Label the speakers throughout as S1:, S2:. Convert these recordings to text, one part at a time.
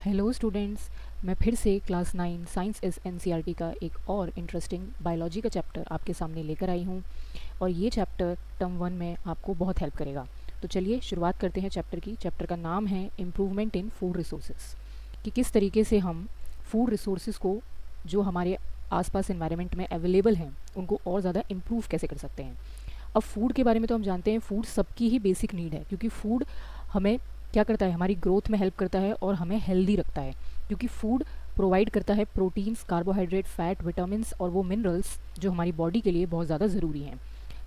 S1: Hello students. मैं फिर से क्लास 9 साइंस एस एनसीईआरटी का एक और इंटरेस्टिंग बायोलॉजी का चैप्टर आपके सामने लेकर आई हूँ और ये चैप्टर टर्म 1 में आपको बहुत हेल्प करेगा। तो चलिए शुरुआत करते हैं चैप्टर की। चैप्टर का नाम है इम्प्रूवमेंट इन फूड रिसोर्सेज, कि किस तरीके से हम फूड रिसोर्सेज को जो हमारे आसपास एनवायरनमेंट में अवेलेबल हैं उनको और ज़्यादा इम्प्रूव कैसे कर सकते हैं। अब फूड के बारे में तो हम जानते हैं, फूड सबकी ही बेसिक नीड है, क्योंकि फूड हमें क्या करता है, हमारी ग्रोथ में हेल्प करता है और हमें हेल्दी रखता है, क्योंकि फूड प्रोवाइड करता है प्रोटीन्स, कार्बोहाइड्रेट, फैट, विटामिन्स और वो मिनरल्स जो हमारी बॉडी के लिए बहुत ज़्यादा ज़रूरी हैं।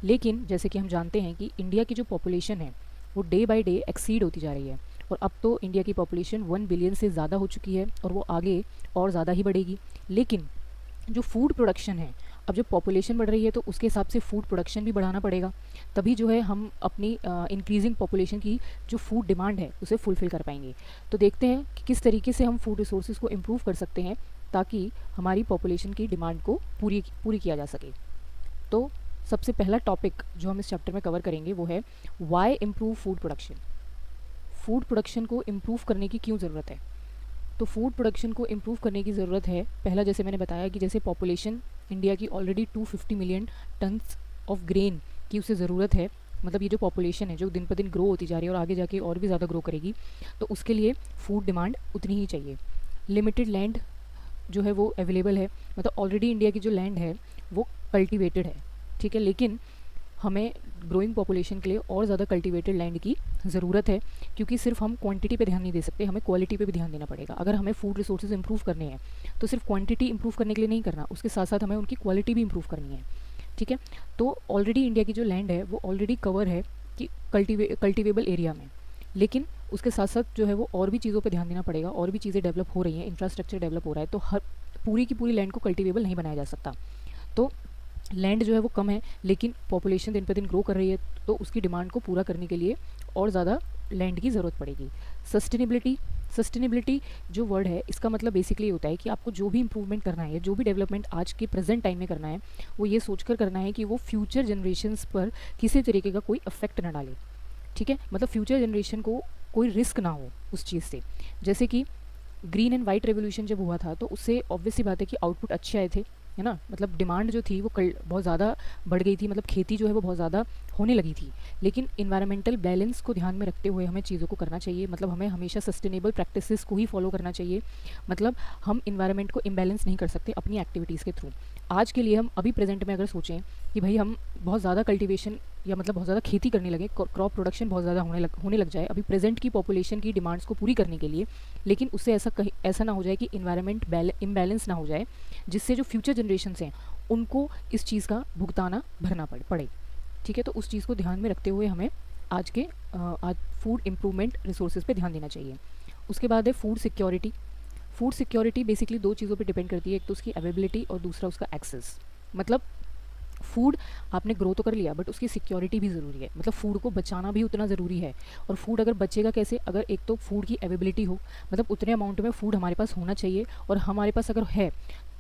S1: लेकिन जैसे कि हम जानते हैं कि इंडिया की जो पॉपुलेशन है वो डे बाय डे एक्सीड होती जा रही है और अब तो इंडिया की पॉपुलेशन 1 बिलियन से ज़्यादा हो चुकी है और वो आगे और ज़्यादा ही बढ़ेगी। लेकिन जो फूड प्रोडक्शन है, अब जब पॉपुलेशन बढ़ रही है तो उसके हिसाब से फूड प्रोडक्शन भी बढ़ाना पड़ेगा, तभी जो है हम अपनी इंक्रीजिंग पॉपुलेशन की जो फूड डिमांड है उसे फुलफ़िल कर पाएंगे। तो देखते हैं कि किस तरीके से हम फूड रिसोर्सेज को इम्प्रूव कर सकते हैं ताकि हमारी पॉपुलेशन की डिमांड को पूरी किया जा सके। तो सबसे पहला टॉपिक जो हम इस चैप्टर में कवर करेंगे वो है why improve food production. Food production को इम्प्रूव करने की क्यों ज़रूरत है। तो फूड प्रोडक्शन को इम्प्रूव करने की ज़रूरत है, पहला जैसे मैंने बताया कि जैसे पॉपुलेशन इंडिया की already 250 million tons of grain की उसे ज़रूरत है, मतलब ये जो पॉपुलेशन है जो दिन पर दिन ग्रो होती जा रही है और आगे जाके और भी ज़्यादा ग्रो करेगी, तो उसके लिए फूड डिमांड उतनी ही चाहिए। लिमिटेड लैंड जो है वो अवेलेबल है, मतलब ऑलरेडी इंडिया की जो लैंड है वो कल्टिवेटेड है, ठीक है, लेकिन हमें ग्रोइंग पॉपुलेशन के लिए और ज़्यादा कल्टिवेटेड लैंड की ज़रूरत है, क्योंकि सिर्फ हम क्वांटिटी पे ध्यान नहीं दे सकते, हमें क्वालिटी पे भी ध्यान देना पड़ेगा। अगर हमें फूड रिसोर्सेज इंप्रूव करने हैं तो सिर्फ क्वांटिटी इंप्रूव करने के लिए नहीं करना, उसके साथ साथ हमें उनकी क्वालिटी भी इंप्रूव करनी है, ठीक है। तो ऑलरेडी इंडिया की जो लैंड है वो ऑलरेडी कवर है कि कल्टिवेबल एरिया में, लेकिन उसके साथ साथ जो है वो और भी चीज़ों पर ध्यान देना पड़ेगा, और भी चीज़ें डेवलप हो रही हैं, इंफ्रास्ट्रक्चर डेवलप हो रहा है, तो हर पूरी की पूरी लैंड को कल्टिवेबल नहीं बनाया जा सकता। तो लैंड जो है वो कम है, लेकिन पॉपुलेशन दिन पर दिन ग्रो कर रही है, तो उसकी डिमांड को पूरा करने के लिए और ज़्यादा लैंड की ज़रूरत पड़ेगी। सस्टेनेबिलिटी जो वर्ड है इसका मतलब बेसिकली होता है कि आपको जो भी इंप्रूवमेंट करना है, जो भी डेवलपमेंट आज के प्रेजेंट टाइम में करना है, वो ये सोचकर करना है कि वो फ्यूचर जनरेशन्स पर किसी तरीके का कोई इफेक्ट ना डाले, ठीक है, मतलब फ्यूचर जनरेशन को कोई रिस्क ना हो उस चीज़ से। जैसे कि ग्रीन एंड वाइट रेवोल्यूशन जब हुआ था तो उससे ऑब्वियस सी बात है कि आउटपुट अच्छे आए थे, है ना, मतलब डिमांड जो थी वो बहुत ज़्यादा बढ़ गई थी, मतलब खेती जो है वो बहुत ज़्यादा होने लगी थी। लेकिन इन्वायरमेंटल बैलेंस को ध्यान में रखते हुए हमें चीज़ों को करना चाहिए, मतलब हमें हमेशा सस्टेनेबल प्रैक्टिसेस को ही फॉलो करना चाहिए, मतलब हम इन्वायरमेंट को इम्बैलेंस नहीं कर सकते अपनी एक्टिविटीज़ के थ्रू। आज के लिए हम अभी प्रेजेंट में अगर सोचें कि भाई हम बहुत ज़्यादा कल्टिवेशन या मतलब बहुत ज़्यादा खेती करने लगे, क्रॉप प्रोडक्शन बहुत ज़्यादा होने लग जाए अभी प्रेजेंट की पॉपुलेशन की डिमांड्स को पूरी करने के लिए, लेकिन उससे ऐसा ना हो जाए कि इन्वायरमेंट इम्बैलेंस ना हो जाए, जिससे जो फ्यूचर जनरेशन्स हैं उनको इस चीज़ का भुगताना भरना पड़े, ठीक है। तो उस चीज़ को ध्यान में रखते हुए हमें आज फूड इम्प्रूवमेंट रिसोर्सेज पे ध्यान देना चाहिए। उसके बाद है food security. Food security basically दो चीज़ों पे डिपेंड करती है, एक तो उसकी अवेलेबिलिटी और दूसरा उसका एक्सेस। मतलब फूड आपने ग्रो तो कर लिया बट उसकी सिक्योरिटी भी ज़रूरी है, मतलब फूड को बचाना भी उतना ज़रूरी है। और फूड अगर बचेगा कैसे, अगर एक तो फूड की अवेलेबिलिटी हो, मतलब उतने अमाउंट में फूड हमारे पास होना चाहिए, और हमारे पास अगर है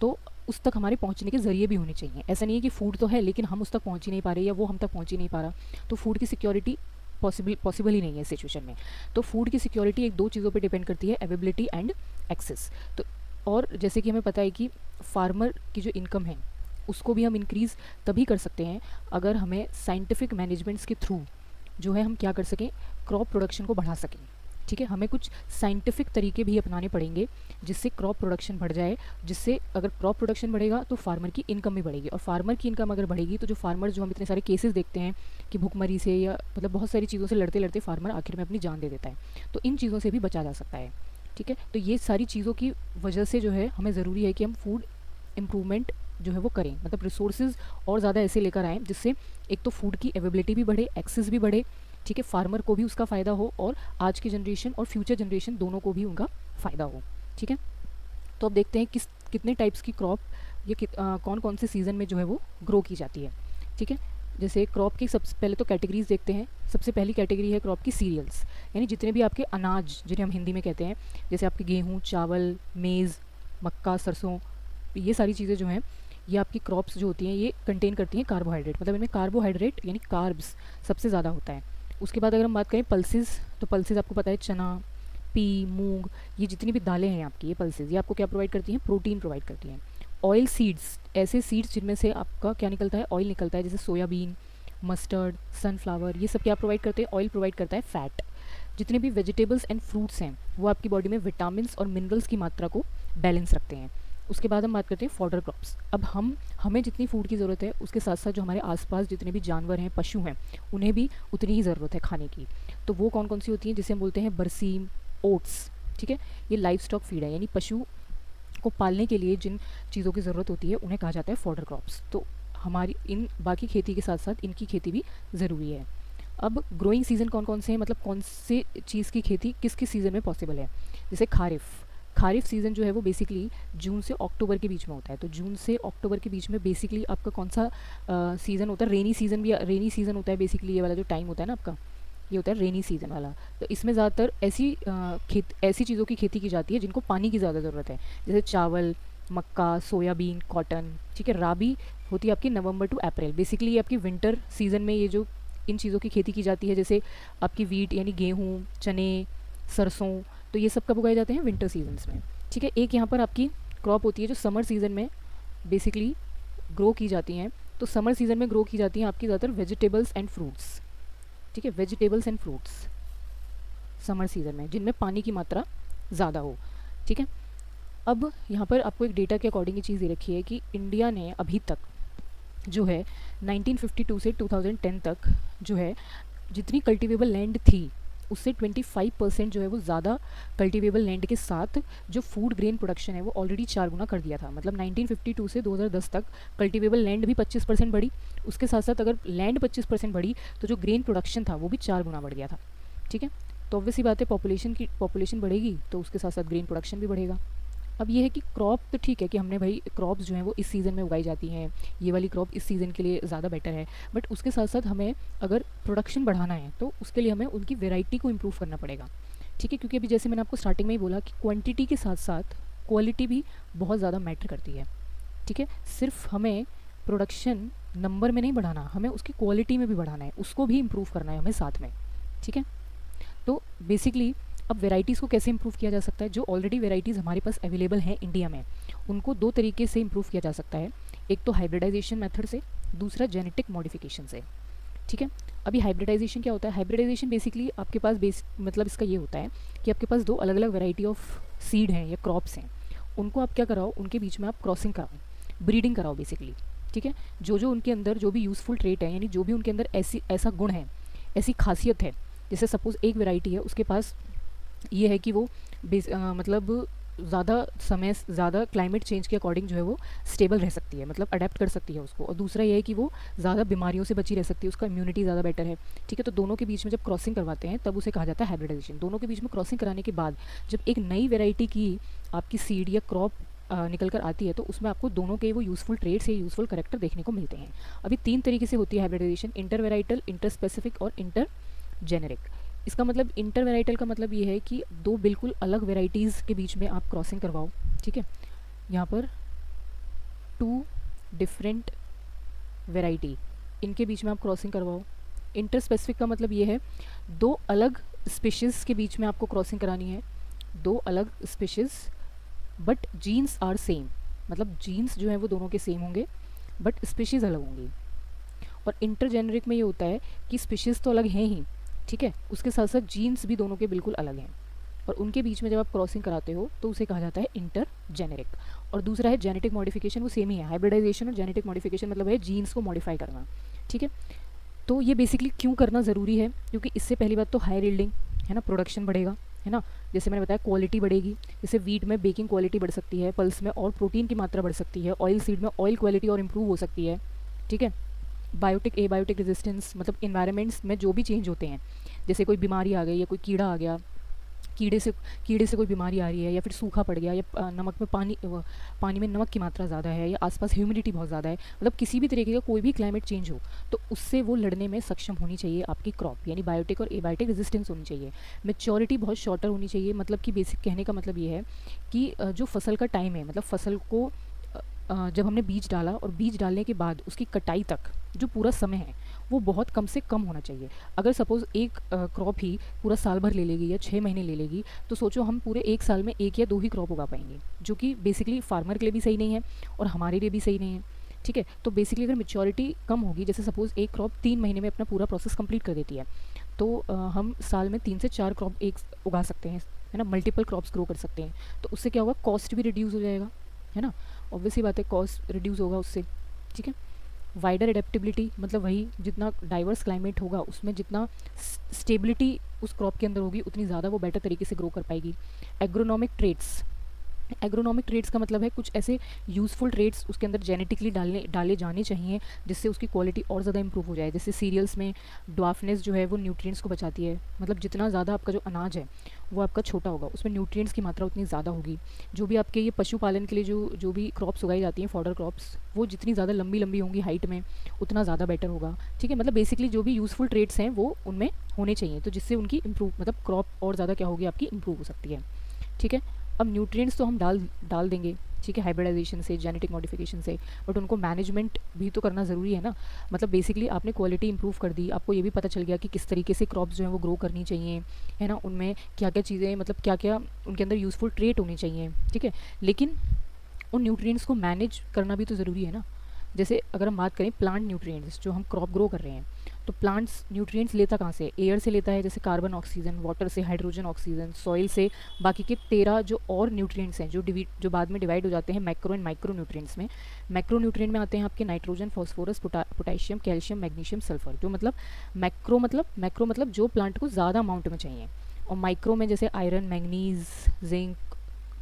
S1: तो उस तक हमारे पहुंचने के ज़रिए भी होने चाहिए। ऐसा नहीं है कि फूड तो है लेकिन हम उस तक पहुंच ही नहीं पा रहे या वो हम तक पहुंच ही नहीं पा रहा, तो फूड की सिक्योरिटी पॉसिबल ही नहीं है इस सिचुएशन में। तो फूड की सिक्योरिटी एक दो चीज़ों पे डिपेंड करती है, अवेलेबिलिटी एंड एक्सेस। तो और जैसे कि हमें पता है कि फार्मर की जो इनकम है उसको भी हम इंक्रीज़ तभी कर सकते हैं अगर हमें साइंटिफिक मैनेजमेंट्स के थ्रू जो है हम क्या कर सकें, क्रॉप प्रोडक्शन को बढ़ा सकें, ठीक है। हमें कुछ साइंटिफिक तरीके भी अपनाने पड़ेंगे जिससे क्रॉप प्रोडक्शन बढ़ जाए, जिससे अगर क्रॉप प्रोडक्शन बढ़ेगा तो फार्मर की इनकम भी बढ़ेगी, और फार्मर की इनकम अगर बढ़ेगी तो जो फार्मर जो हम इतने सारे केसेस देखते हैं कि भुखमरी से या मतलब बहुत सारी चीज़ों से लड़ते लड़ते फार्मर आखिर में अपनी जान दे देता है, तो इन चीज़ों से भी बचा जा सकता है, ठीक है। तो ये सारी चीज़ों की वजह से जो है हमें ज़रूरी है कि हम फूड इम्प्रूवमेंट जो है वो करें, मतलब रिसोर्सेज और ज़्यादा ऐसे लेकर आएँ जिससे एक तो फूड की अवेलेबिलिटी भी बढ़े, एक्सेस भी बढ़े, ठीक है, फार्मर को भी उसका फ़ायदा हो और आज की जनरेशन और फ्यूचर जनरेशन दोनों को भी उनका फ़ायदा हो, ठीक है। तो अब देखते हैं कितने टाइप्स की क्रॉप ये कौन कौन से सीज़न में जो है वो ग्रो की जाती है, ठीक है। जैसे क्रॉप की सबसे पहले तो कैटेगरीज देखते हैं। सबसे पहली कैटेगरी है क्रॉप की सीरियल्स, यानी जितने भी आपके अनाज जिन्हें हम हिंदी में कहते हैं, जैसे आपके गेहूँ, चावल, मेज़, मक्का, सरसों, ये सारी चीज़ें जो हैं ये आपकी क्रॉप्स जो होती हैं ये कंटेन करती हैं कार्बोहाइड्रेट, मतलब इनमें कार्बोहाइड्रेट यानी कार्ब्स सबसे ज़्यादा होता है। उसके बाद अगर हम बात करें पल्सेस, तो पल्सेस आपको पता है चना, पी, मूंग, ये जितनी भी दालें हैं आपकी, ये पल्सेस, ये आपको क्या प्रोवाइड करती हैं? प्रोटीन प्रोवाइड करती हैं। ऑयल सीड्स, ऐसे सीड्स जिनमें से आपका क्या निकलता है? ऑयल निकलता है, जैसे सोयाबीन, मस्टर्ड, सनफ्लावर, ये सब क्या प्रोवाइड करते हैं? ऑयल प्रोवाइड करता है, फैट। जितने भी वेजिटेबल्स एंड फ्रूट्स हैं वो आपकी बॉडी में विटामिन्स और मिनरल्स की मात्रा को बैलेंस रखते हैं। उसके बाद हम बात करते हैं फॉडर क्रॉप्स। अब हमें जितनी फूड की ज़रूरत है उसके साथ साथ जो हमारे आसपास जितने भी जानवर हैं, पशु हैं, उन्हें भी उतनी ही ज़रूरत है खाने की। तो वो कौन कौन सी होती हैं? जिसे हम बोलते हैं बरसीम, ओट्स, ठीक है। ये लाइफ स्टॉक फीड है, यानी पशु को पालने के लिए जिन चीज़ों की ज़रूरत होती है उन्हें कहा जाता है फॉडर क्रॉप्स। तो हमारी इन बाकी खेती के साथ साथ इनकी खेती भी ज़रूरी है। अब ग्रोइंग सीज़न कौन कौन से हैं, मतलब कौन से चीज़ की खेती किस किस सीज़न में पॉसिबल है? जैसे खारिफ सीज़न जो है वो बेसिकली जून से अक्टूबर के बीच में होता है। तो जून से अक्टूबर के बीच में बेसिकली आपका कौन सा सीज़न होता है? रेनी सीज़न होता है बेसिकली। ये वाला जो टाइम होता है ना आपका, ये होता है रेनी सीज़न वाला। तो इसमें ज़्यादातर ऐसी चीज़ों की खेती की जाती है जिनको पानी की ज़्यादा ज़रूरत है, जैसे चावल, मक्का, सोयाबीन, कॉटन, ठीक है। राबी होती है आपकी नवंबर टू अप्रैल। बेसिकली ये आपकी विंटर सीज़न में ये जो इन चीज़ों की खेती की जाती है, जैसे आपकी वीट यानी गेहूँ, चने, सरसों, तो ये सब कब उगाए जाते हैं? विंटर सीजन्स में, ठीक है। एक यहाँ पर आपकी क्रॉप होती है जो समर सीज़न में बेसिकली ग्रो की जाती हैं। तो समर सीज़न में ग्रो की जाती हैं आपकी ज़्यादातर वेजिटेबल्स एंड फ्रूट्स, ठीक है। Vegetables and fruits summer season में, जिनमें पानी की मात्रा ज़्यादा हो, ठीक है। अब यहाँ पर आपको एक डेटा के अकॉर्डिंग ये चीज़ दे रखी है कि इंडिया ने अभी तक जो है 1952 से 2010 तक जो है जितनी कल्टिवेबल लैंड थी उससे 25% जो है वो ज़्यादा कल्टिवेबल लैंड के साथ जो फूड ग्रेन प्रोडक्शन है वो ऑलरेडी 4 गुना कर दिया था। मतलब 1952 से 2010 तक कल्टिवेबल लैंड भी 25% बढ़ी, उसके साथ साथ अगर लैंड 25% बढ़ी तो जो ग्रेन प्रोडक्शन था वो भी 4 गुना बढ़ गया था, ठीक है। तो ऑब्वियस सी बात है, पॉपुलेशन बढ़ेगी तो उसके साथ साथ ग्रेन प्रोडक्शन भी बढ़ेगा। अब ये है कि क्रॉप तो ठीक है कि हमने भाई क्रॉप्स जो हैं वो इस सीज़न में उगाई जाती हैं, ये वाली क्रॉप इस सीज़न के लिए ज़्यादा बेटर है, बट उसके साथ साथ हमें अगर प्रोडक्शन बढ़ाना है तो उसके लिए हमें उनकी वेराइटी को इम्प्रूव करना पड़ेगा, ठीक है। क्योंकि अभी जैसे मैंने आपको स्टार्टिंग में ही बोला कि क्वांटिटी के साथ साथ क्वालिटी भी बहुत ज़्यादा मैटर करती है, ठीक है। सिर्फ हमें प्रोडक्शन नंबर में नहीं बढ़ाना, हमें उसकी क्वालिटी में भी बढ़ाना है, उसको भी इम्प्रूव करना है हमें साथ में, ठीक है। तो बेसिकली अब वेराइटीज़ को कैसे इम्प्रूव किया जा सकता है? जो ऑलरेडी वेराइटीज़ हमारे पास अवेलेबल हैं इंडिया में, उनको 2 तरीके से इम्प्रूव किया जा सकता है। एक तो हाइब्रिडाइजेशन मेथड से, दूसरा जेनेटिक मॉडिफिकेशन से, ठीक है। अभी हाइब्रिडाइजेशन क्या होता है? हाइब्रिडाइजेशन बेसिकली आपके पास मतलब इसका ये होता है कि आपके पास 2 अलग अलग वेराइटी ऑफ सीड हैं या क्रॉप्स हैं, उनको आप क्या कराओ, उनके बीच में आप क्रॉसिंग कराओ, ब्रीडिंग कराओ बेसिकली, ठीक है। जो उनके अंदर जो भी यूज़फुल ट्रेट है, यानी जो भी उनके अंदर ऐसा गुण है, ऐसी खासियत है, जैसे सपोज़ एक वेराइटी है उसके पास ये है कि वो मतलब ज़्यादा क्लाइमेट चेंज के अकॉर्डिंग जो है वो स्टेबल रह सकती है, मतलब अडेप्ट कर सकती है उसको, और दूसरा ये है कि वो ज़्यादा बीमारियों से बची रह सकती है, उसका इम्यूनिटी ज़्यादा बेटर है, ठीक है। तो दोनों के बीच में जब क्रॉसिंग करवाते हैं तब उसे कहा जाता है हाइब्रिडाइजेशन। दोनों के बीच में क्रॉसिंग कराने के बाद जब एक नई वेराइटी की आपकी सीड या क्रॉप निकल कर आती है तो उसमें आपको दोनों के वो यूज़फुल ट्रेड्स या यूज़फुल कैरेक्टर देखने को मिलते हैं। अभी 3 तरीके से होती है hybridization, inter varietal, inter specific और इंटर जेनेरिक। इसका मतलब इंटर वेराइटल का मतलब ये है कि 2 बिल्कुल अलग वेराइटीज़ के बीच में आप क्रॉसिंग करवाओ, ठीक है। यहाँ पर 2 डिफरेंट वेराइटी, इनके बीच में आप क्रॉसिंग करवाओ। इंटर स्पेसिफिक का मतलब ये है 2 अलग स्पीशीज़ के बीच में आपको क्रॉसिंग करानी है, 2 अलग species but genes are same, मतलब जीन्स जो है वो दोनों के सेम होंगे बट स्पीशीज़ अलग होंगी। और इंटर जेनेरिक में ये होता है कि स्पीशीज़ तो अलग हैं ही, ठीक है, उसके साथ साथ जीन्स भी दोनों के बिल्कुल अलग हैं, और उनके बीच में जब आप क्रॉसिंग कराते हो तो उसे कहा जाता है इंटर जेनेरिक। और दूसरा है जेनेटिक मॉडिफिकेशन, वो सेम ही है। हाइब्रिडाइजेशन और जेनेटिक मॉडिफिकेशन मतलब है जीन्स को मॉडिफाई करना, ठीक है। तो ये बेसिकली क्यों करना ज़रूरी है? क्योंकि इससे पहली बात तो हाई यील्डिंग है ना, प्रोडक्शन बढ़ेगा, है ना। जैसे मैंने बताया क्वालिटी बढ़ेगी, जैसे वीट में बेकिंग क्वालिटी बढ़ सकती है, पल्स में और प्रोटीन की मात्रा बढ़ सकती है, ऑयल सीड में ऑयल क्वालिटी और इम्प्रूव हो सकती है, ठीक है। बायोटिक एबायोटिक रेजिस्टेंस, मतलब इन्वायरमेंट्स में जो भी चेंज होते हैं, जैसे कोई बीमारी आ गई या कोई कीड़ा आ गया, कीड़े से कोई बीमारी आ रही है, या फिर सूखा पड़ गया, या नमक में पानी में नमक की मात्रा ज़्यादा है, या आसपास ह्यूमिडिटी बहुत ज़्यादा है, मतलब किसी भी तरीके का कोई भी क्लाइमेट चेंज हो तो उससे वो लड़ने में सक्षम होनी चाहिए आपकी क्रॉप, यानी बायोटिक और एबायोटिक रेजिस्टेंस होनी चाहिए। मैच्योरिटी बहुत शॉर्टर होनी चाहिए, मतलब कि बेसिक कहने का मतलब ये है कि जो फसल का टाइम है, मतलब फसल को जब हमने बीज डाला और बीज डालने के बाद उसकी कटाई तक जो पूरा समय है वो बहुत कम से कम होना चाहिए। अगर सपोज़ एक क्रॉप ही पूरा साल भर ले लेगी या 6 महीने ले लेगी, तो सोचो हम पूरे एक साल में 1 या 2 ही क्रॉप उगा पाएंगे, जो कि बेसिकली फार्मर के लिए भी सही नहीं है और हमारे लिए भी सही नहीं है। ठीक है, तो बेसिकली अगर मेच्योरिटी कम होगी, जैसे सपोज़ एक क्रॉप 3 महीने में अपना पूरा प्रोसेस कंप्लीट कर देती है, तो हम साल में 3 से 4 क्रॉप एक उगा सकते हैं, है ना, मल्टीपल क्रॉप्स ग्रो कर सकते हैं। तो उससे क्या होगा, कॉस्ट भी रिड्यूस हो जाएगा, है ना, ऑब्वियसली बात है, कॉस्ट रिड्यूस होगा उससे। ठीक है, वाइडर एडेप्टेबिलिटी, मतलब वही जितना डाइवर्स क्लाइमेट होगा उसमें जितना स्टेबिलिटी उस क्रॉप के अंदर होगी उतनी ज़्यादा वो बेटर तरीके से ग्रो कर पाएगी। एग्रोनॉमिक ट्रेड्स, एग्रोनॉमिक ट्रेड्स का मतलब है कुछ ऐसे यूज़फुल ट्रेड्स उसके अंदर जेनेटिकली डाले जाने चाहिए जिससे उसकी क्वालिटी और ज़्यादा इंप्रूव हो जाए। जैसे सीरियल्स में ड्वार्फनेस जो है वो न्यूट्रिएंट्स को बचाती है, मतलब जितना ज़्यादा आपका जो अनाज है वो आपका छोटा होगा उसमें न्यूट्रिएंट्स की मात्रा उतनी ज़्यादा होगी। जो भी आपके ये पशुपालन के लिए जो भी क्रॉप्स उगाई जाती हैं, फॉडर क्रॉप्स, वो जितनी ज़्यादा लंबी लंबी होंगी हाइट में उतना ज़्यादा बेटर होगा। ठीक है, मतलब बेसिकली जो भी यूज़फुल ट्रेड्स हैं वो उनमें होने चाहिए, तो जिससे उनकी इंप्रूव, मतलब क्रॉप और ज़्यादा क्या होगी आपकी, इंप्रूव हो सकती है। ठीक है, अब न्यूट्रिएंट्स तो हम डाल देंगे, ठीक है, हाइब्रिडाइजेशन से, जेनेटिक मॉडिफिकेशन से, बट उनको मैनेजमेंट भी तो करना ज़रूरी है ना। मतलब बेसिकली आपने क्वालिटी इंप्रूव कर दी, आपको ये भी पता चल गया कि किस तरीके से क्रॉप्स जो हैं वो ग्रो करनी चाहिए, है ना, उनमें क्या क्या चीज़ें, मतलब क्या क्या उनके अंदर यूज़फुल ट्रेट होनी चाहिए। ठीक है, लेकिन उन न्यूट्रिएंट्स को मैनेज करना भी तो ज़रूरी है ना। जैसे अगर हम बात करें प्लांट न्यूट्रिएंट्स, जो हम क्रॉप ग्रो कर रहे हैं, तो प्लांट्स न्यूट्रिएंट्स लेता कहाँ से, एयर से लेता है, जैसे कार्बन ऑक्सीजन, वाटर से हाइड्रोजन ऑक्सीजन, सॉइल से बाकी के 13 जो और न्यूट्रिएंट्स हैं जो बाद में डिवाइड हो जाते हैं मैक्रो एंड माइक्रो न्यूट्रिएंट्स में। मैक्रो न्यूट्रिएंट में आते हैं आपके nitrogen, phosphorus, potassium, calcium, magnesium, sulphur, जो मतलब मैक्रो मतलब जो प्लांट को ज़्यादा अमाउंट में चाहिए, और माइक्रो में जैसे आयरन, मैंगनीज, जिंक।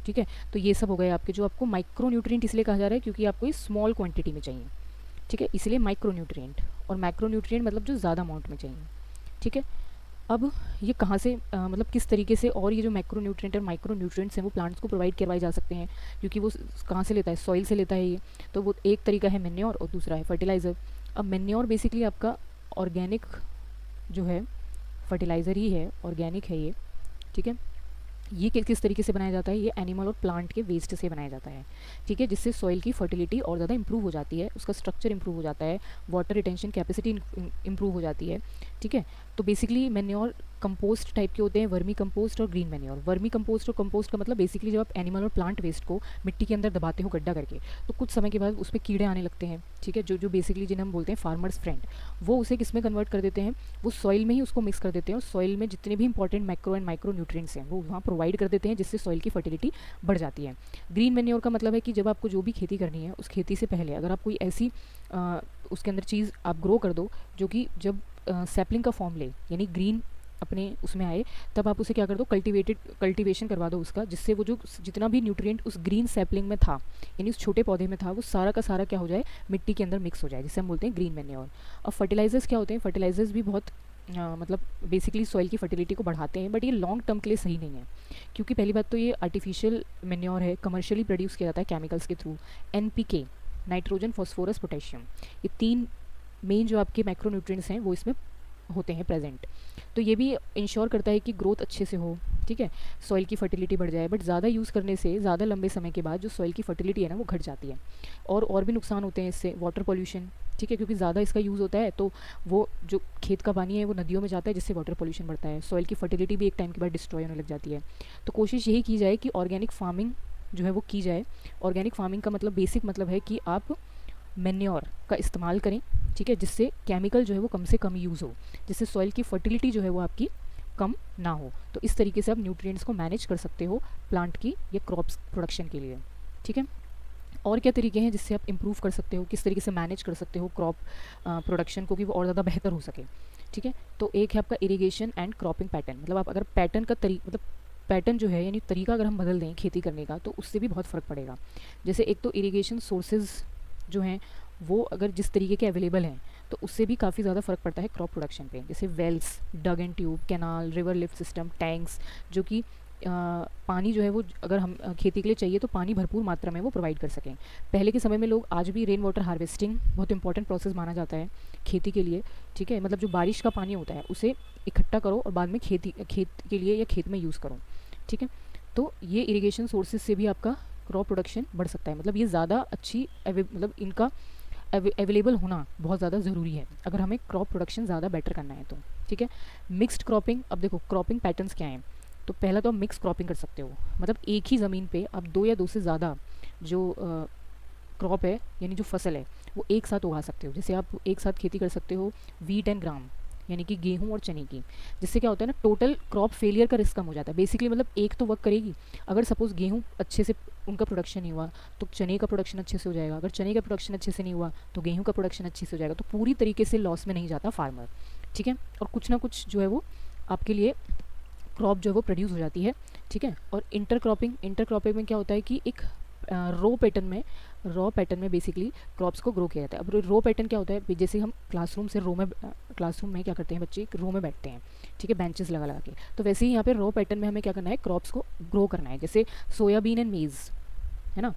S1: ठीक है, तो ये सब हो गए आपके, जो आपको माइक्रो न्यूट्रिएंट इसलिए कहा जा रहा है क्योंकि आपको ये स्मॉल क्वांटिटी में चाहिए। ठीक है, इसलिए माइक्रो न्यूट्रिएंट, और मैक्रो न्यूट्रिएंट मतलब जो ज़्यादा अमाउंट में चाहिए। ठीक है, अब ये कहाँ से मतलब किस तरीके से, और ये जो मैक्रो न्यूट्रिएंट और माइक्रो न्यूट्रिएंट्स हैं वो प्लांट्स को प्रोवाइड करवाए जा सकते हैं, क्योंकि वो कहाँ से लेता है, सॉइल से लेता है ये। तो वो एक तरीका है मेन्योर और दूसरा है फर्टिलाइज़र। अब मेन्योर बेसिकली आपका ऑर्गेनिक जो है फर्टिलाइज़र ही है, ऑर्गेनिक है ये। ठीक है, ये किस तरीके से बनाया जाता है, ये एनिमल और प्लांट के वेस्ट से बनाया जाता है। ठीक है, जिससे सॉइल की फर्टिलिटी और ज़्यादा इंप्रूव हो जाती है, उसका स्ट्रक्चर इंप्रूव हो जाता है, वाटर रिटेंशन कैपेसिटी इंप्रूव हो जाती है। ठीक है, तो बेसिकली मैन्योर कंपोस्ट टाइप के होते हैं, वर्मी कंपोस्ट और ग्रीन मैन्योर। वर्मी कंपोस्ट और कंपोस्ट का मतलब बेसिकली जब आप एनिमल और प्लांट वेस्ट को मिट्टी के अंदर दबाते हो गड्ढा करके, तो कुछ समय के बाद उस पर कीड़े आने लगते हैं। ठीक है, जो बेसिकली जिन्हें हम बोलते हैं फार्मर्स फ्रेंड, वो उसे किस में कन्वर्ट कर देते हैं, वो सॉइल में ही उसको मिक्स कर देते हैं, और सॉइल में जितने भी important macro and micro nutrients हैं वो वहाँ प्रोवाइड कर देते हैं, जिससे सॉइल की फर्टिलिटी बढ़ जाती है। ग्रीन मैन्योर का मतलब है कि जब आपको जो भी खेती करनी है उस खेती से पहले अगर आप कोई ऐसी उसके अंदर चीज़ आप ग्रो कर दो जो कि जब सैपलिंग का फॉर्म ले, यानी ग्रीन अपने उसमें आए, तब आप उसे क्या कर दो, कल्टीवेशन करवा दो उसका, जिससे वो जो जितना भी न्यूट्रिएंट उस ग्रीन सैपलिंग में था, यानी उस छोटे पौधे में था, वो सारा का सारा क्या हो जाए, मिट्टी के अंदर मिक्स हो जाए, जिसे हम बोलते हैं ग्रीन मैन्योर। अब फर्टिलाइजर्स क्या होते हैं, फर्टिलाइजर्स भी बहुत मतलब बेसिकली सॉइल की फर्टिलिटी को बढ़ाते हैं, बट ये लॉन्ग टर्म के लिए सही नहीं है, क्योंकि पहली बात तो ये आर्टिफिशियल मैन्योर है, कमर्शियली प्रोड्यूस किया जाता है केमिकल्स के through. NPK, nitrogen, phosphorus, potassium, ये 3 मेन जो आपके मैक्रो न्यूट्रिएंट्स हैं वो इसमें होते हैं प्रेजेंट। तो ये भी इंश्योर करता है कि ग्रोथ अच्छे से हो, ठीक है, सॉइल की फर्टिलिटी बढ़ जाए, बट ज़्यादा यूज़ करने से ज़्यादा लंबे समय के बाद जो सॉइल की फर्टिलिटी है ना वो घट जाती है, और भी नुकसान होते हैं इससे, वाटर पॉल्यूशन। ठीक है, क्योंकि ज़्यादा इसका यूज़ होता है तो वो जो खेत का पानी है वो नदियों में जाता है, जिससे वाटर पॉल्यूशन बढ़ता है, सॉइल की फर्टिलिटी भी एक टाइम के बाद डिस्ट्रॉय होने लग जाती है। तो कोशिश यही की जाए कि ऑर्गेनिक फार्मिंग जो है वो की जाए। ऑर्गेनिक फार्मिंग का मतलब बेसिक मतलब है कि आप मैन्योर का इस्तेमाल करें, ठीक है, जिससे केमिकल जो है वो कम से कम यूज़ हो, जिससे सॉइल की फर्टिलिटी जो है वो आपकी कम ना हो। तो इस तरीके से आप न्यूट्रिएंट्स को मैनेज कर सकते हो प्लांट की या क्रॉप्स प्रोडक्शन के लिए। ठीक है, और क्या तरीके हैं जिससे आप इम्प्रूव कर सकते हो, किस तरीके से मैनेज कर सकते हो क्रॉप प्रोडक्शन को कि वो और ज़्यादा बेहतर हो सके। ठीक है, तो एक है आपका इरिगेशन एंड क्रॉपिंग पैटर्न, मतलब आप अगर पैटर्न का मतलब पैटर्न जो है यानी तरीका अगर हम बदल दें खेती करने का, तो उससे भी बहुत फ़र्क पड़ेगा। जैसे एक तो इरिगेशन सोर्सेज जो हैं वो अगर जिस तरीके के अवेलेबल हैं, तो उससे भी काफ़ी ज़्यादा फ़र्क पड़ता है क्रॉप प्रोडक्शन पे। जैसे wells, dug and tube, canal, river lift system, tanks, जो कि पानी जो है वो अगर हम खेती के लिए चाहिए तो पानी भरपूर मात्रा में वो प्रोवाइड कर सकें। पहले के समय में लोग, आज भी रेन वाटर हार्वेस्टिंग बहुत इंपॉर्टेंट प्रोसेस माना जाता है खेती के लिए। ठीक है, मतलब जो बारिश का पानी होता है उसे इकट्ठा करो और बाद में खेत के लिए या खेत में यूज़ करो। ठीक है, तो ये इरिगेशन सोर्सेज से भी आपका क्रॉप प्रोडक्शन बढ़ सकता है, मतलब ये ज़्यादा अच्छी मतलब इनका अवेलेबल होना बहुत ज़्यादा ज़रूरी है अगर हमें क्रॉप प्रोडक्शन ज़्यादा बेटर करना है तो। ठीक है, मिक्स्ड क्रॉपिंग, अब देखो क्रॉपिंग पैटर्न्स क्या हैं। तो पहला तो आप मिक्स क्रॉपिंग कर सकते हो, मतलब एक ही ज़मीन पे आप 2 या 2 से ज़्यादा जो क्रॉप है यानी जो फसल है वो एक साथ उगा सकते हो। जैसे आप एक साथ खेती कर सकते हो वीट एंड ग्राम यानी कि गेहूं और चने की, जिससे क्या होता है ना, टोटल क्रॉप फेलियर का रिस्क कम हो जाता है। बेसिकली मतलब एक तो वर्क करेगी, अगर सपोज गेहूं अच्छे से उनका प्रोडक्शन नहीं हुआ तो चने का प्रोडक्शन अच्छे से हो जाएगा, अगर चने का प्रोडक्शन अच्छे से नहीं हुआ तो गेहूं का प्रोडक्शन अच्छे से हो जाएगा। तो पूरी तरीके से लॉस में नहीं जाता फार्मर। ठीक है, और कुछ ना कुछ जो है वो आपके लिए क्रॉप जो है वो प्रोड्यूस हो जाती है। ठीक है, और इंटर क्रॉपिंग में क्या होता है कि एक रॉ पैटर्न में बेसिकली क्रॉप्स को ग्रो किया जाता है। अब रो पैटर्न क्या होता है, जैसे हम क्लासरूम में क्या करते हैं, बच्चे एक रो में बैठते हैं, ठीक है, बेंचेस लगा लगा के। तो वैसे ही यहाँ पे रो पैटर्न में हमें क्या करना है, क्रॉप्स को ग्रो करना है। जैसे सोयाबीन एंड मेज़ है ना,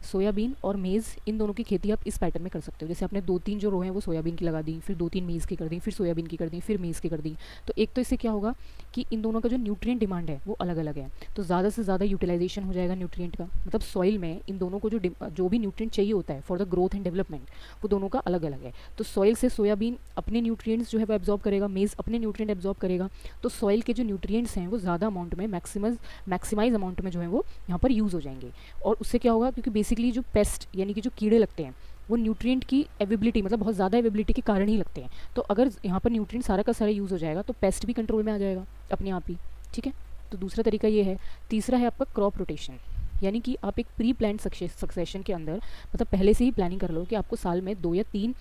S1: सोयाबीन और मेज़, इन दोनों की खेती आप इस पैटर्न में कर सकते हो। जैसे आपने 2-3 जो रो हैं वो सोयाबीन की लगा दी, फिर 2-3 मेज़ की कर दी, फिर सोयाबीन की कर दी, फिर मेज़ की कर दी। तो एक तो इससे क्या होगा कि इन दोनों का जो न्यूट्रिएंट डिमांड है वो अलग अलग है, तो ज़्यादा से ज़्यादा यूटिलाइजेशन हो जाएगा न्यूट्रिएंट का। मतलब सॉइल में इन दोनों को जो भी न्यूट्रिएंट चाहिए होता है for the growth and development, वो दोनों का अलग अलग है। तो सॉइल से सोयाबीन अपने न्यूट्रिएंट्स जो है वो एब्जॉर्ब करेगा, मेज़ अपने न्यूट्रिएंट एब्जॉर्ब करेगा। तो सॉइल के जो न्यूट्रिएंट्स हैं वो ज़्यादा अमाउंट में, मैक्सिमाइज अमाउंट में जो है वो यहाँ पर यूज़ हो जाएंगे। और उससे क्या होगा, क्योंकि बेसिकली जो पेस्ट यानी कि जो कीड़े लगते हैं वो न्यूट्रिएंट की अवेबिलिटी, मतलब बहुत ज़्यादा अवेबिलिटी के कारण ही लगते हैं। तो अगर यहाँ पर न्यूट्रिएंट सारा का सारा यूज़ हो जाएगा तो पेस्ट भी कंट्रोल में आ जाएगा अपने आप ही। ठीक है, तो दूसरा तरीका ये है। तीसरा है आपका क्रॉप रोटेशन, यानी कि आप एक प्री प्लान सक्सेशन के अंदर, मतलब पहले से ही प्लानिंग कर लो कि आपको साल में 2 या 3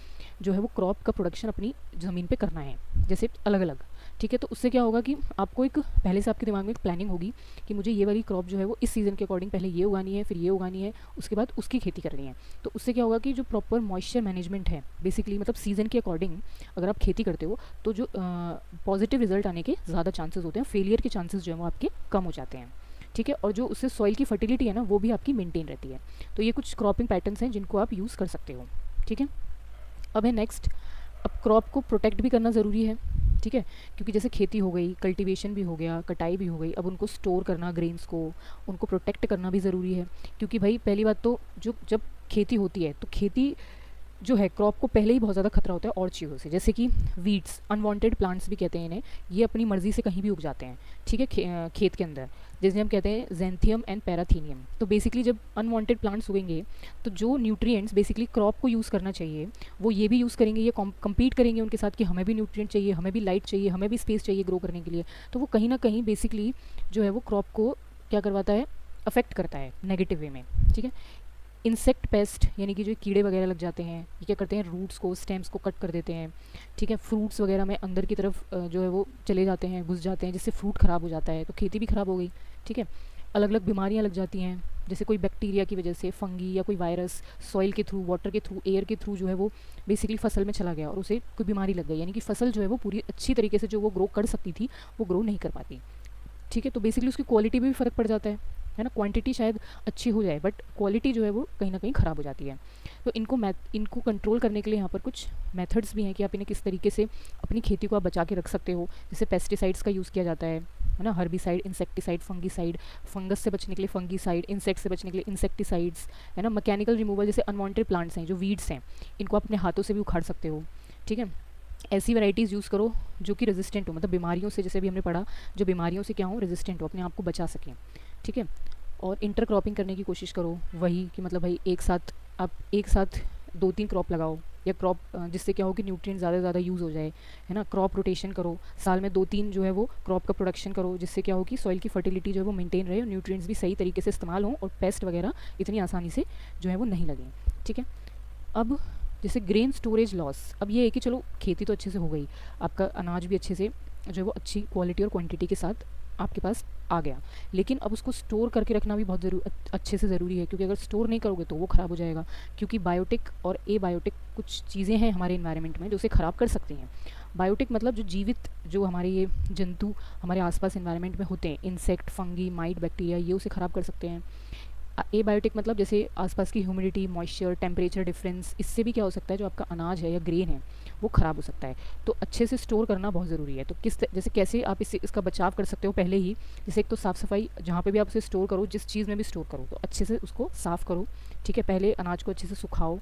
S1: जो है वो क्रॉप का प्रोडक्शन अपनी ज़मीन पे करना है, जैसे अलग अलग। ठीक है, तो उससे क्या होगा कि आपको एक पहले से आपके दिमाग में एक प्लानिंग होगी कि मुझे ये वाली क्रॉप जो है वो इस सीज़न के अकॉर्डिंग पहले ये उगानी है, फिर ये उगानी है, उसके बाद उसकी खेती करनी है। तो उससे क्या होगा कि जो प्रॉपर मॉइस्चर मैनेजमेंट है बेसिकली, मतलब सीज़न के अकॉर्डिंग अगर आप खेती करते हो तो जो पॉजिटिव रिजल्ट आने के ज़्यादा चांसेस होते हैं, फेलियर के चांसेस जो है वो आपके कम हो जाते हैं। ठीक है, और जो उससे सॉइल की फर्टिलिटी है ना वो भी आपकी मेंटेन रहती है। तो ये कुछ क्रॉपिंग पैटर्न्स हैं जिनको आप यूज़ कर सकते हो। ठीक है, अब है नेक्स्ट, अब क्रॉप को प्रोटेक्ट भी करना ज़रूरी है। ठीक है, क्योंकि जैसे खेती हो गई, कल्टीवेशन भी हो गया, कटाई भी हो गई, अब उनको स्टोर करना, ग्रेन्स को उनको प्रोटेक्ट करना भी ज़रूरी है। क्योंकि भाई पहली बात तो जो जब खेती होती है तो खेती जो है क्रॉप को पहले ही बहुत ज़्यादा खतरा होता है और चीज़ों से, जैसे कि वीड्स, अनवांटेड प्लांट्स भी कहते हैं इन्हें, ये अपनी मर्ज़ी से कहीं भी उग जाते हैं। ठीक है, खेत के अंदर, जैसे हम कहते हैं जेंथियम एंड पैराथीनियम। तो बेसिकली जब अनवांटेड प्लांट्स उगेंगे तो जो न्यूट्रिएंट्स बेसिकली क्रॉप को यूज़ करना चाहिए वो ये भी यूज़ करेंगे, ये कम्पीट करेंगे उनके साथ कि हमें भी न्यूट्रिएंट चाहिए, हमें भी लाइट चाहिए, हमें भी स्पेस चाहिए ग्रो करने के लिए। तो वो कहीं ना कहीं बेसिकली जो है वो क्रॉप को क्या करवाता है, अफेक्ट करता है नेगेटिव वे में। ठीक है, इंसेक्ट पेस्ट यानी कि जो कीड़े वगैरह लग जाते हैं, ये क्या करते हैं, रूट्स को, स्टेम्स को कट कर देते हैं। ठीक है, फ्रूट्स वगैरह में अंदर की तरफ जो है वो चले जाते हैं, घुस जाते हैं, जिससे फ्रूट ख़राब हो जाता है, तो खेती भी ख़राब हो गई। ठीक है, अलग अलग बीमारियां लग जाती हैं, जैसे कोई बैक्टीरिया की वजह से, फंगी या कोई वायरस सॉइल के थ्रू, वाटर के थ्रू, एयर के थ्रू जो है वो बेसिकली फसल में चला गया और उसे कोई बीमारी लग गई, यानी कि फसल जो है वो पूरी अच्छी तरीके से जो वो ग्रो कर सकती थी वो ग्रो नहीं कर पाती। ठीक है, तो बेसिकली उसकी क्वालिटी में भी फ़र्क पड़ जाता है ना। क्वांटिटी शायद अच्छी हो जाए बट क्वालिटी जो है वो कहीं ना कहीं ख़राब हो जाती है। तो इनको कंट्रोल करने के लिए यहाँ पर कुछ मेथड्स भी हैं कि आप इन्हें किस तरीके से अपनी खेती को आप बचा के रख सकते हो। जैसे पेस्टिसाइड्स का यूज़ किया जाता है ना, हर्बिसाइड, इंसेक्टिसाइड, फंगीसाइड, फंगस से बचने के लिए फंगीसाइड, इंसेक्ट से बचने के लिए इंसेक्टिसाइड्स, है ना। मैकेनिकल रिमूवल, जैसे अनवांटेड प्लांट्स हैं, जो वीड्स हैं, इनको आप अपने हाथों से भी उखाड़ सकते हो। ठीक है, ऐसी वैराइटीज़ यूज़ करो जो कि रेजिस्टेंट हो, मतलब बीमारियों से, जैसे भी हमने पढ़ा, जो बीमारियों से क्या हो, रेजिस्टेंट हो, अपने आप को बचा सकें। ठीक है, और इंटर क्रॉपिंग करने की कोशिश करो, वही कि मतलब भाई आप एक साथ 2-3 क्रॉप लगाओ, या क्रॉप जिससे क्या हो कि न्यूट्रिएंट ज़्यादा से ज़्यादा यूज़ हो जाए, है ना। क्रॉप रोटेशन करो, साल में 2-3 जो है वो क्रॉप का प्रोडक्शन करो, जिससे क्या हो कि सॉइल की फर्टिलिटी जो है वो मेंटेन रहे और न्यूट्रिएंट्स भी सही तरीके से इस्तेमाल हों और पेस्ट वगैरह इतनी आसानी से जो है वो नहीं लगें। ठीक है, अब जैसे ग्रेन स्टोरेज लॉस, अब ये है कि चलो खेती तो अच्छे से हो गई, आपका अनाज भी अच्छे से जो है वो अच्छी क्वालिटी और क्वांटिटी के साथ आपके पास आ गया, लेकिन अब उसको स्टोर करके रखना भी बहुत अच्छे से ज़रूरी है, क्योंकि अगर स्टोर नहीं करोगे तो वो ख़राब हो जाएगा। क्योंकि बायोटिक और एबायोटिक कुछ चीज़ें हैं हमारे इन्वायरमेंट में जो उसे ख़राब कर सकती हैं। बायोटिक मतलब जो जीवित, जो हमारे ये जंतु हमारे आसपास इन्वायरमेंट में होते हैं, इंसेक्ट, फंगी, माइट, बैक्टीरिया, ये उसे ख़राब कर सकते हैं। एबायोटिक मतलब जैसे आसपास की ह्यूमिडिटी, मॉइस्चर, टेम्परेचर डिफरेंस, इससे भी क्या हो सकता है, जो आपका अनाज है या ग्रेन है वो ख़राब हो सकता है। तो अच्छे से स्टोर करना बहुत ज़रूरी है। तो जैसे कैसे आप इसका बचाव कर सकते हो, पहले ही जैसे एक तो साफ़ सफाई, जहाँ पे भी आप उसे स्टोर करो, जिस चीज़ में भी स्टोर करो तो अच्छे से उसको साफ़ करो। ठीक है, पहले अनाज को अच्छे से सुखाओ।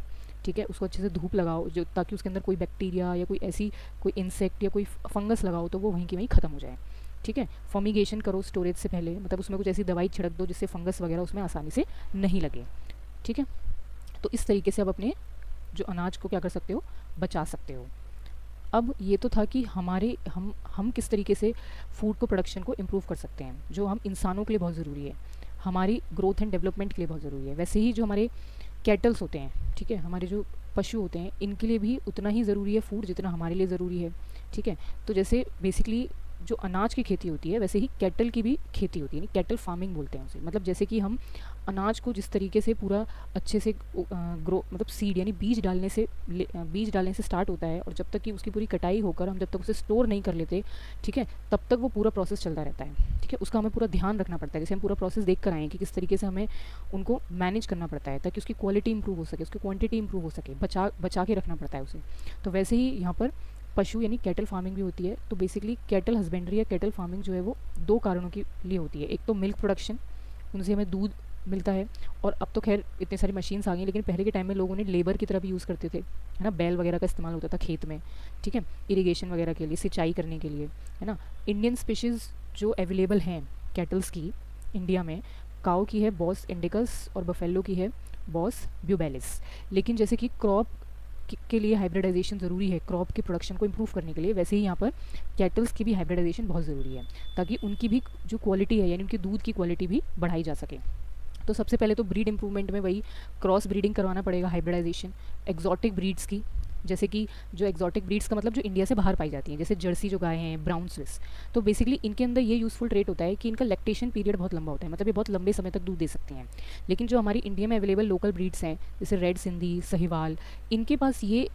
S1: ठीक है, उसको अच्छे से धूप लगाओ जो, ताकि उसके अंदर कोई बैक्टीरिया या कोई ऐसी कोई इंसेक्ट या कोई फंगस लगाओ तो वो वहीं की वहीं ख़त्म हो जाए। ठीक है, फॉर्मिगेशन करो स्टोरेज से पहले, मतलब उसमें कुछ ऐसी दवाई छिड़क दो जिससे फंगस वगैरह उसमें आसानी से नहीं लगे। ठीक है, तो इस तरीके से आप अपने जो अनाज को क्या कर सकते हो, बचा सकते हो। अब ये तो था कि हमारे हम किस तरीके से फूड को प्रोडक्शन को इम्प्रूव कर सकते हैं, जो हम इंसानों के लिए बहुत ज़रूरी है, हमारी ग्रोथ एंड डेवलपमेंट के लिए बहुत ज़रूरी है। वैसे ही जो हमारे कैटल्स होते हैं, ठीक है, हमारे जो पशु होते हैं, इनके लिए भी उतना ही ज़रूरी है फूड जितना हमारे लिए ज़रूरी है। ठीक है, तो जैसे बेसिकली जो अनाज की खेती होती है वैसे ही कैटल की भी खेती होती है, यानी कैटल फार्मिंग बोलते हैं उसे। मतलब जैसे कि हम अनाज को जिस तरीके से पूरा अच्छे से ग्रो, मतलब सीड यानी बीज डालने से स्टार्ट होता है, और जब तक कि उसकी पूरी कटाई होकर हम जब तक उसे स्टोर नहीं कर लेते, ठीक है, तब तक वो पूरा प्रोसेस चलता रहता है। ठीक है, उसका हमें पूरा ध्यान रखना पड़ता है। जैसे हम पूरा प्रोसेस देख कर आए हैं कि किस तरीके से हमें उनको मैनेज करना पड़ता है ताकि उसकी क्वालिटी इंप्रूव हो सके, उसकी क्वांटिटी इंप्रूव हो सके, बचा के रखना पड़ता है उसे। तो वैसे ही यहाँ पर पशु यानी कैटल फार्मिंग भी होती है। तो बेसिकली कैटल हस्बेंड्री या कैटल फार्मिंग जो है वो दो कारणों के लिए होती है। एक तो मिल्क प्रोडक्शन, उनसे हमें दूध मिलता है, और अब तो खैर इतनी सारी मशीन्स आ गई, लेकिन पहले के टाइम में लोगों ने लेबर की तरह भी यूज़ करते थे, है ना, बैल वगैरह का इस्तेमाल होता था खेत में। ठीक है, इरिगेशन वगैरह के लिए, सिंचाई करने के लिए, है ना। इंडियन स्पीशीज़ जो अवेलेबल हैं कैटल्स की इंडिया में, काऊ की है बॉस इंडिकस और बफेलो की है बॉस ब्यूबेलिस। लेकिन जैसे कि क्रॉप के लिए हाइब्रिडाइजेशन ज़रूरी है क्रॉप के प्रोडक्शन को इम्प्रूव करने के लिए, वैसे ही यहाँ पर कैटल्स की भी हाइब्रिडाइजेशन बहुत ज़रूरी है ताकि उनकी भी जो क्वालिटी है यानी उनकी दूध की क्वालिटी भी बढ़ाई जा सके। तो सबसे पहले तो ब्रीड इम्प्रूवमेंट में वही क्रॉस ब्रीडिंग करवाना पड़ेगा, हाइब्रिडाइजेशन एग्जॉटिक ब्रीड्स की। जैसे कि जो एग्जॉटिक ब्रीड्स का मतलब जो इंडिया से बाहर पाई जाती हैं, जैसे जर्सी जो गाय हैं, ब्राउन स्विस, तो बेसिकली इनके अंदर ये यूज़फुल ट्रेट होता है कि इनका लैक्टेशन पीरियड बहुत लंबा होता है, मतलब ये बहुत लंबे समय तक दूध दे सकती हैं। लेकिन जो हमारी इंडिया में अवेलेबल लोकल ब्रीड्स हैं जैसे रेड सिंधी, सहीवाल, इनके पास ये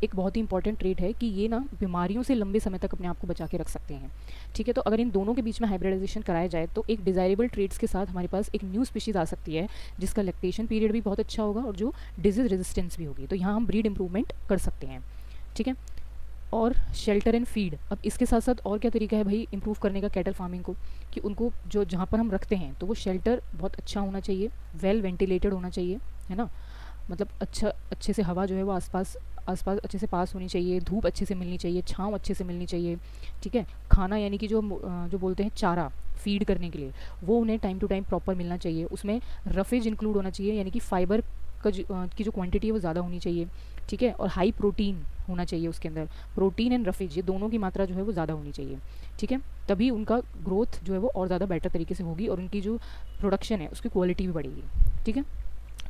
S1: एक बहुत ही इंपॉर्टेंट ट्रेट है कि ये ना बीमारियों से लंबे समय तक अपने आप को बचा के रख सकते हैं। ठीक है, तो अगर इन दोनों के बीच में हाइब्रिडाइजेशन कराया जाए तो एक डिज़ायरेबल ट्रेट्स के साथ हमारे पास एक न्यू स्पीशीज़ आ सकती है जिसका लैक्टेशन पीरियड भी बहुत अच्छा होगा और जो डिजीज़ रेजिस्टेंस भी होगी। तो यहाँ हम ब्रीड इंप्रूवमेंट कर सकते हैं। ठीक है, और शेल्टर एंड फीड, अब इसके साथ साथ और क्या तरीका है भाई इंप्रूव करने का कैटल फार्मिंग को, कि उनको जो जहाँ पर हम रखते हैं तो वो शेल्टर बहुत अच्छा होना चाहिए, वेल वेंटिलेटेड होना चाहिए, है ना, मतलब अच्छे से हवा जो है वो आसपास अच्छे से पास होनी चाहिए, धूप अच्छे से मिलनी चाहिए, छाँव अच्छे से मिलनी चाहिए। ठीक है, खाना यानी कि जो बोलते हैं चारा फीड करने के लिए, वो उन्हें टाइम टू टाइम प्रॉपर मिलना चाहिए। उसमें रफेज इंक्लूड होना चाहिए, यानी कि फाइबर की जो क्वांटिटी है वो ज़्यादा होनी चाहिए। ठीक है, और हाई प्रोटीन होना चाहिए उसके अंदर, प्रोटीन एंड रफेज ये दोनों की मात्रा जो है वो ज़्यादा होनी चाहिए। ठीक है, तभी उनका ग्रोथ जो है वो और ज़्यादा बेटर तरीके से होगी और उनकी जो प्रोडक्शन है उसकी क्वालिटी भी बढ़ेगी। ठीक है,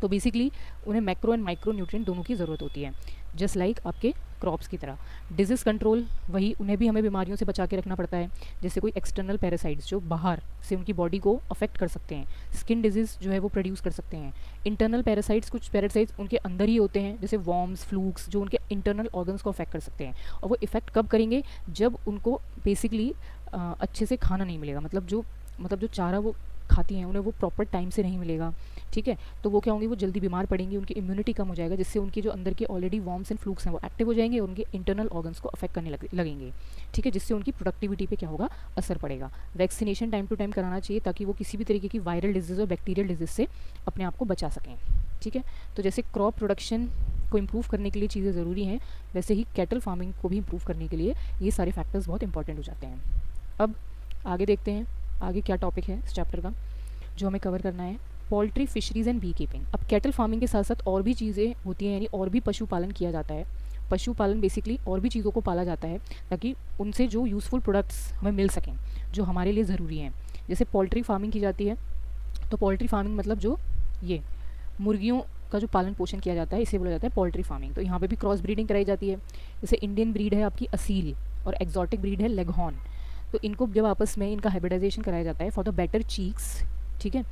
S1: तो बेसिकली उन्हें मैक्रो एंड माइक्रो न्यूट्रिएंट दोनों की ज़रूरत होती है, जस्ट लाइक आपके क्रॉप्स की तरह। डिजीज़ कंट्रोल, वही उन्हें भी हमें बीमारियों से बचा के रखना पड़ता है, जैसे कोई एक्सटर्नल पैरासाइट्स जो बाहर से उनकी बॉडी को अफेक्ट कर सकते हैं, स्किन डिजीज़ जो है वो प्रोड्यूस कर सकते हैं। इंटरनल पैरासाइट्स, कुछ पैरासाइट्स उनके अंदर ही होते हैं जैसे वॉर्म्स, फ्लूक्स, जो उनके इंटरनल ऑर्गन्स को अफेक्ट कर सकते हैं। और वो इफेक्ट कब करेंगे, जब उनको बेसिकली अच्छे से खाना नहीं मिलेगा, मतलब जो चारा वो खाती हैं उन्हें वो प्रॉपर टाइम से नहीं मिलेगा। ठीक है, तो वो क्या होंगी, वो जल्दी बीमार पड़ेंगी, उनकी इम्यूनिटी कम हो जाएगा, जिससे उनके जो अंदर के ऑलरेडी वॉर्म्स एंड फ्लूक्स हैं वो एक्टिव हो जाएंगे और उनके इंटरनल ऑर्गन्स को अफेक्ट करने लगेंगे। ठीक है, जिससे उनकी प्रोडक्टिविटी पे क्या होगा, असर पड़ेगा। वैक्सीनेशन टाइम टू टाइम कराना चाहिए ताकि वो किसी भी तरीके की वायरल डिजीज़ और बैक्टीरियल डिजीज़ से अपने आप को बचा सकें। ठीक है, तो जैसे क्रॉप प्रोडक्शन को इम्प्रूव करने के लिए चीज़ें ज़रूरी हैं, वैसे ही कैटल फार्मिंग को भी इम्प्रूव करने के लिए ये सारे फैक्टर्स बहुत इंपॉर्टेंट हो जाते हैं। अब आगे देखते हैं आगे क्या टॉपिक है इस चैप्टर का जो हमें कवर करना है, poultry, fisheries and bee keeping. अब कैटल फार्मिंग के साथ साथ और भी चीज़ें होती हैं, यानी और भी पशुपालन किया जाता है। पशुपालन बेसिकली और भी चीज़ों को पाला जाता है ताकि उनसे जो यूज़फुल प्रोडक्ट्स हमें मिल सकें जो हमारे लिए ज़रूरी हैं। जैसे पोल्ट्री फार्मिंग की जाती है, तो पोल्ट्री फार्मिंग मतलब जो ये मुर्गियों का जो पालन पोषण किया जाता है इसे बोला जाता है पोल्ट्री फार्मिंग। तो यहाँ पे भी क्रॉस ब्रीडिंग कराई जाती है। जैसे इंडियन ब्रीड है आपकी असील और एक्जॉटिक ब्रीड है लेगहॉर्न, तो इनको जब आपस में इनका हाइब्रिडाइजेशन कराया जाता है फॉर द बेटर चीक्स। ठीक है,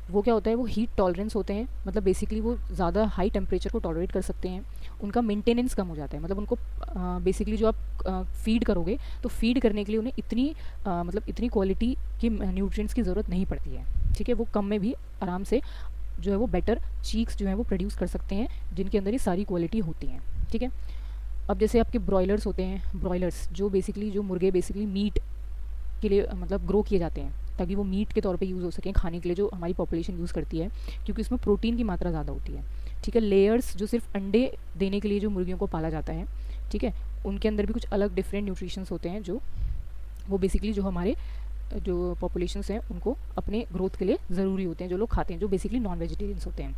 S1: वो क्या होता है, वो हीट टॉलरेंस होते हैं, मतलब बेसिकली वो ज़्यादा हाई टेम्परेचर को टॉलरेट कर सकते हैं। उनका मेंटेनेंस कम हो जाता है, मतलब उनको बेसिकली जो आप फीड करोगे तो फीड करने के लिए उन्हें इतनी क्वालिटी के न्यूट्रिएंट्स की ज़रूरत नहीं पड़ती है। ठीक है, वो कम में भी आराम से जो है वो बेटर चीक्स जो है वो प्रोड्यूस कर सकते हैं जिनके अंदर ये सारी क्वालिटी होती हैं। ठीक है, अब जैसे आपके ब्रॉयलर्स होते हैं, ब्रॉयलर्स जो मुर्गे बेसिकली मीट के लिए मतलब ग्रो किए जाते हैं ताकि वो मीट के तौर पे यूज़ हो सकें खाने के लिए, जो हमारी पॉपुलेशन यूज़ करती है, क्योंकि उसमें प्रोटीन की मात्रा ज़्यादा होती है। ठीक है। लेयर्स जो सिर्फ अंडे देने के लिए जो मुर्गियों को पाला जाता है, ठीक है, उनके अंदर भी कुछ अलग डिफरेंट न्यूट्रिशंस होते हैं जो वो बेसिकली जो हमारे जो पॉपुलेशंस हैं उनको अपने ग्रोथ के लिए ज़रूरी होते हैं, जो लोग खाते हैं, जो बेसिकली नॉन वेजिटेरियंस होते हैं,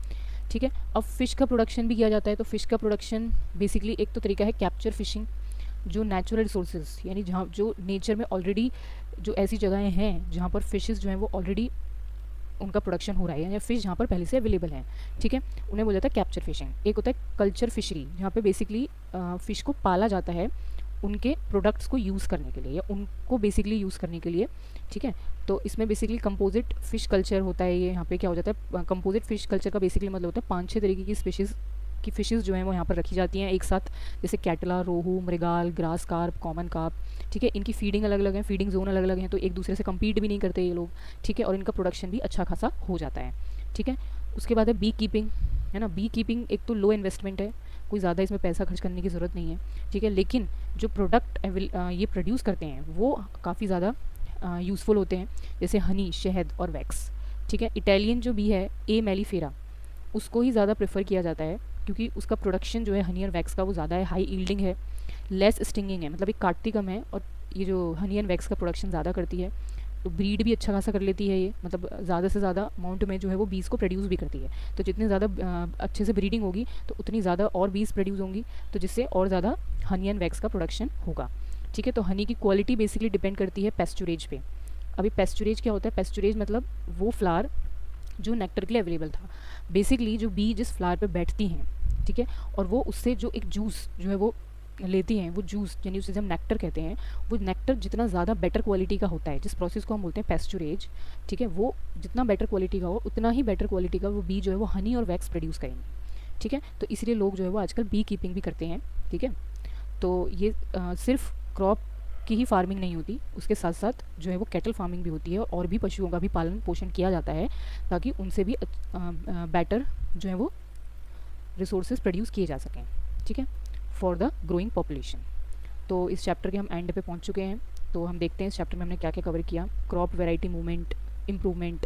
S1: ठीक है। अब फ़िश का प्रोडक्शन भी किया जाता है, तो फ़िश का प्रोडक्शन बेसिकली एक तो तरीका है कैप्चर फिशिंग, जो नेचुरल रिसोर्सेज यानी जहाँ जो नेचर में ऑलरेडी जो ऐसी जगहें हैं जहाँ पर फिशेस जो हैं वो ऑलरेडी उनका प्रोडक्शन हो रहा है या फिश जहाँ पर पहले से अवेलेबल है, ठीक है, उन्हें बोला जाता है कैप्चर फिशिंग। एक होता है कल्चर फिशरी, जहाँ पे बेसिकली फ़िश को पाला जाता है उनके प्रोडक्ट्स को यूज़ करने के लिए या उनको बेसिकली यूज़ करने के लिए, ठीक है। तो इसमें बेसिकली कंपोजिट फ़िश कल्चर होता है। ये यहाँ पे क्या हो जाता है, कंपोजिट फ़िश कल्चर का बेसिकली मतलब होता है 5-6 तरीके की स्पीशीज़ की फ़िशेज़ जो हैं वो यहाँ पर रखी जाती हैं एक साथ, जैसे कैटला, रोहू, mrigal, grass carp, common carp, ठीक है। इनकी फीडिंग अलग अलग है, फीडिंग जोन अलग अलग हैं, तो एक दूसरे से कम्पीट भी नहीं करते ये लोग, ठीक है, और इनका प्रोडक्शन भी अच्छा खासा हो जाता है, ठीक है। उसके बाद है बी कीपिंग, है ना। बी कीपिंग एक तो लो इन्वेस्टमेंट है, कोई ज़्यादा इसमें पैसा खर्च करने की ज़रूरत नहीं है, ठीक है, लेकिन जो प्रोडक्ट ये प्रोड्यूस करते हैं वो काफ़ी ज़्यादा यूज़फुल होते हैं, जैसे हनी, शहद और वैक्स, ठीक है। इटालियन जो बी है ए मेलिफेरा, उसको ही ज़्यादा प्रेफर किया जाता है क्योंकि उसका प्रोडक्शन जो है हनी और वैक्स का वो ज़्यादा है, हाई ईल्डिंग है, लेस स्टिंगिंग है, मतलब एक काटती कम है, और ये जो हनी एंड वैक्स का प्रोडक्शन ज़्यादा करती है, तो ब्रीड भी अच्छा खासा कर लेती है ये, मतलब ज़्यादा से ज़्यादा अमाउंट में जो है वो बीज को प्रोड्यूस भी करती है। तो जितनी ज़्यादा अच्छे से ब्रीडिंग होगी तो उतनी ज़्यादा और बीज प्रोड्यूस होंगी, तो जिससे और ज़्यादा हनी एंड वैक्स का प्रोडक्शन होगा, ठीक है। तो हनी की क्वालिटी बेसिकली डिपेंड करती है पेस्चुरेज पे। अभी पेस्चुरेज क्या होता है, पेस्चुरेज मतलब वो फ्लावर जो नेक्टर के लिए अवेलेबल था, बेसिकली जो बी जिस फ्लावर पे बैठती हैं, ठीक है, और वो उससे जो एक जूस जो है वो लेती हैं, वो जूस यानी उसे हम नेक्टर कहते हैं, वो नेक्टर जितना ज़्यादा बेटर क्वालिटी का होता है, जिस प्रोसेस को हम बोलते हैं पेस्चुरेज, ठीक है, वो जितना बेटर क्वालिटी का हो उतना ही बेटर क्वालिटी का वो बी जो है वो हनी और वैक्स प्रोड्यूस करेंगे, ठीक है। तो इसलिए लोग जो है वो आजकल बी कीपिंग भी करते हैं, ठीक है। तो ये सिर्फ क्रॉप की ही फार्मिंग नहीं होती, उसके साथ साथ जो है वो कैटल फार्मिंग भी होती है और भी पशुओं का भी पालन पोषण किया जाता है ताकि उनसे भी बेटर जो है वो रिसोर्सेज प्रोड्यूस किए जा सकें, ठीक है, फॉर द ग्रोइंग पॉपुलेशन। तो इस चैप्टर के हम एंड पे पहुंच चुके हैं। तो हम देखते हैं इस चैप्टर में हमने क्या क्या कवर किया। क्रॉप वैरायटी मूवमेंट इम्प्रूवमेंट,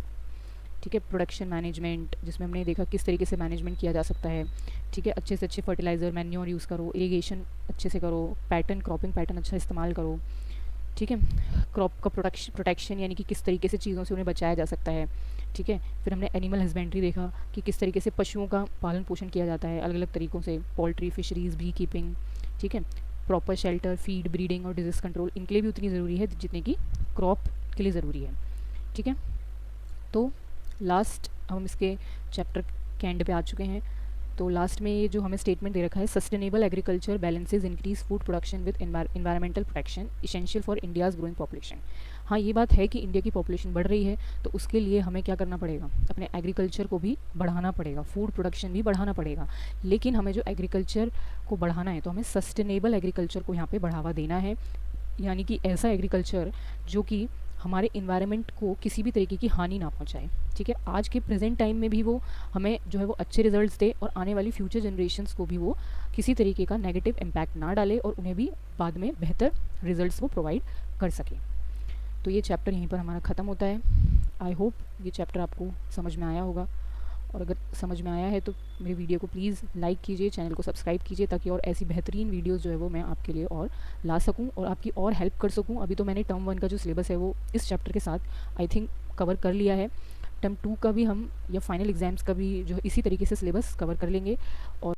S1: ठीक है, प्रोडक्शन मैनेजमेंट, जिसमें हमने देखा किस तरीके से मैनेजमेंट किया जा सकता है, ठीक है, अच्छे से अच्छे फर्टिलाइज़र मैन्योर यूज़ करो, इरिगेशन अच्छे से करो, पैटर्न क्रॉपिंग पैटर्न अच्छा इस्तेमाल करो, ठीक है, क्रॉप का प्रोटेक्शन यानी कि किस तरीके से चीज़ों से उन्हें बचाया जा सकता है, ठीक है। फिर हमने एनिमल हस्बेंड्री देखा कि किस तरीके से पशुओं का पालन पोषण किया जाता है अलग अलग तरीक़ों से, पोल्ट्री, फिशरीज़, बी कीपिंग, ठीक है, प्रॉपर शेल्टर, फीड, ब्रीडिंग और डिजीज़ कंट्रोल इनके लिए भी उतनी ज़रूरी है जितनी कि क्रॉप के लिए ज़रूरी है, ठीक है। तो लास्ट हम इसके चैप्टर के एंड पे आ चुके हैं। तो लास्ट में ये जो हमें स्टेटमेंट दे रखा है, sustainable agriculture balances increase food production with environmental protection essential for India's growing population. हाँ, ये बात है कि इंडिया की पॉपुलेशन बढ़ रही है, तो उसके लिए हमें क्या करना पड़ेगा, अपने एग्रीकल्चर को भी बढ़ाना पड़ेगा, फूड प्रोडक्शन भी बढ़ाना पड़ेगा। लेकिन हमें जो एग्रीकल्चर को बढ़ाना है तो हमें सस्टेनेबल एग्रीकल्चर को यहाँ पर बढ़ावा देना है, यानी कि ऐसा एग्रीकल्चर जो कि हमारे इन्वायरमेंट को किसी भी तरीके की हानि ना पहुंचाए, ठीक है। आज के प्रेजेंट टाइम में भी वो हमें जो है वो अच्छे रिजल्ट्स दे और आने वाली फ्यूचर जनरेशन्स को भी वो किसी तरीके का नेगेटिव इम्पैक्ट ना डाले और उन्हें भी बाद में बेहतर रिजल्ट्स वो प्रोवाइड कर सके। तो ये चैप्टर यहीं पर हमारा ख़त्म होता है। आई होप ये चैप्टर आपको समझ में आया होगा, और अगर समझ में आया है तो मेरे वीडियो को प्लीज़ लाइक कीजिए, चैनल को सब्सक्राइब कीजिए, ताकि और ऐसी बेहतरीन वीडियोस जो है वो मैं आपके लिए और ला सकूं और आपकी और हेल्प कर सकूं। अभी तो मैंने टर्म 1 का जो सिलेबस है वो इस चैप्टर के साथ आई थिंक कवर कर लिया है। टर्म 2 का भी हम या फाइनल एग्ज़ाम्स का भी जो इसी तरीके से सिलेबस कवर कर लेंगे। और